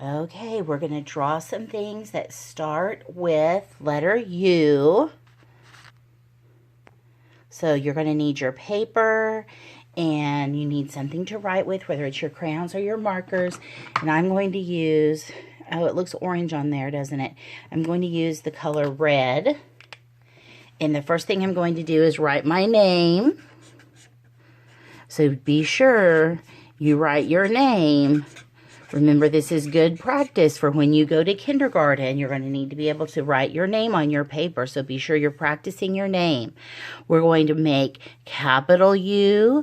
Okay, we're going to draw some things that start with letter U. So you're going to need your paper and you need something to write with, whether it's your crayons or your markers. And I'm going to use, oh, it looks orange on there, doesn't it? I'm going to use the color red. And the first thing I'm going to do is write my name. So be sure you write your name. Remember, this is good practice for when you go to kindergarten. You're going to need to be able to write your name on your paper, so be sure you're practicing your name. We're going to make capital U,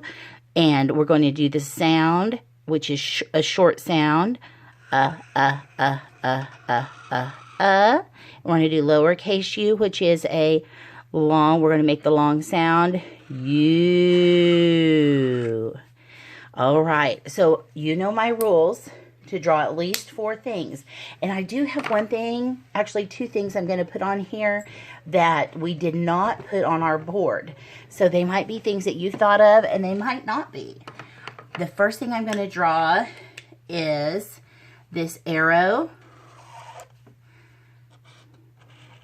and we're going to do the sound, which is a short sound. We're going to do lowercase u, which is a long, we're going to make the long sound, U. All right, so you know my rules to draw at least 4 things. And I do have one thing, actually 2 things I'm going to put on here that we did not put on our board. So they might be things that you thought of and they might not be. The first thing I'm going to draw is this arrow.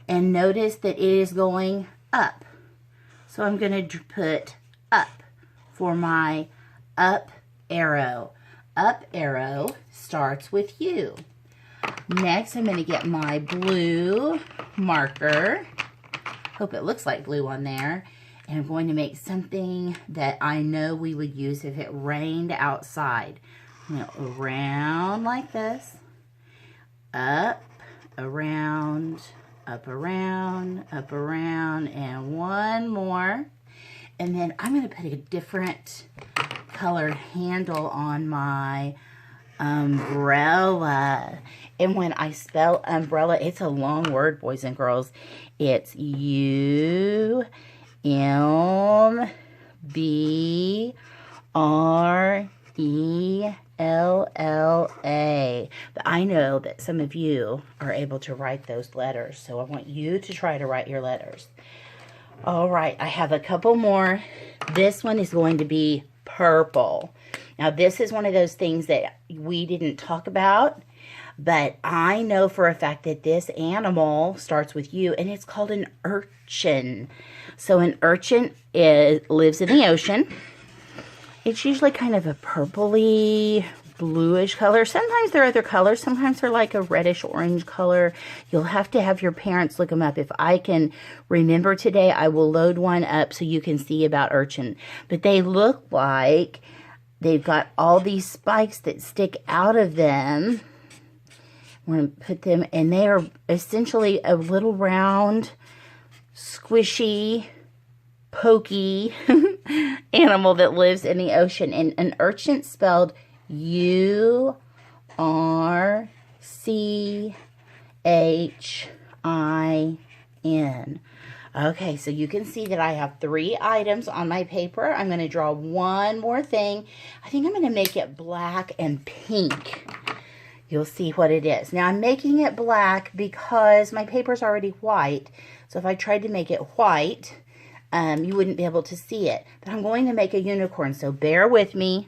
And notice that it is going up. So I'm going to put up for my up arrow. Up arrow starts with U. Next, I'm going to get my blue marker. Hope it looks like blue on there. And I'm going to make something that I know we would use if it rained outside. Around like this. Up, around, up, around, up, around, and one more. And then I'm going to put a different colored handle on my umbrella. And when I spell umbrella, it's a long word, boys and girls. It's U-M-B-R-E-L-L-A. But I know that some of you are able to write those letters, so I want you to try to write your letters. All right, I have a couple more. This one is going to be purple. Now, this is one of those things that we didn't talk about, but I know for a fact that this animal starts with U, and it's called an urchin. So an urchin lives in the ocean. It's usually kind of a purpley, bluish color. Sometimes they're other colors. Sometimes they're like a reddish orange color. You'll have to have your parents look them up. If I can remember today, I will load one up so you can see about urchin. But they look like they've got all these spikes that stick out of them. We're going to put them, and they are essentially a little round, squishy, pokey animal that lives in the ocean. And an urchin spelled U-R-C-H-I-N. Okay, so you can see that I have 3 items on my paper. I'm going to draw one more thing. I think I'm going to make it black and pink. You'll see what it is. Now, I'm making it black because my paper's already white. So if I tried to make it white, you wouldn't be able to see it. But I'm going to make a unicorn, so bear with me.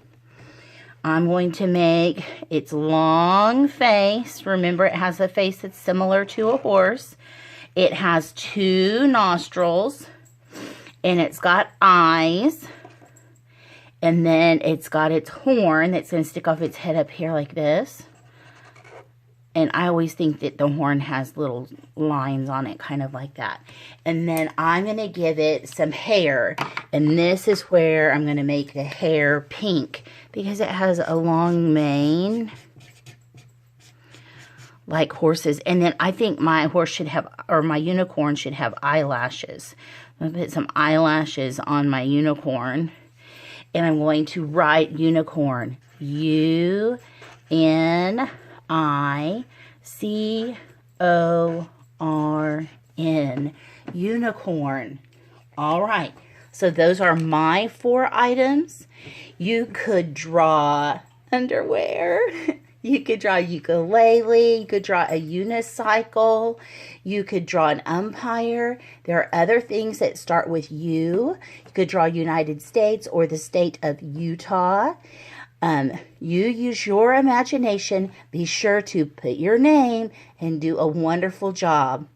I'm going to make its long face. Remember, it has a face that's similar to a horse. It has 2 nostrils, and it's got eyes. And then it's got its horn that's going to stick off its head up here like this. And I always think that the horn has little lines on it, kind of like that. And then I'm going to give it some hair. And this is where I'm going to make the hair pink, because it has a long mane, like horses. And then I think my horse should have, or my unicorn should have eyelashes. I'm going to put some eyelashes on my unicorn. And I'm going to write unicorn. U-N-I-C-O-R-N. Unicorn. All right. So those are my 4 items. You could draw underwear. You could draw a ukulele. You could draw a unicycle. You could draw an umpire. There are other things that start with U. You could draw United States or the state of Utah. You use your imagination. Be sure to put your name and do a wonderful job.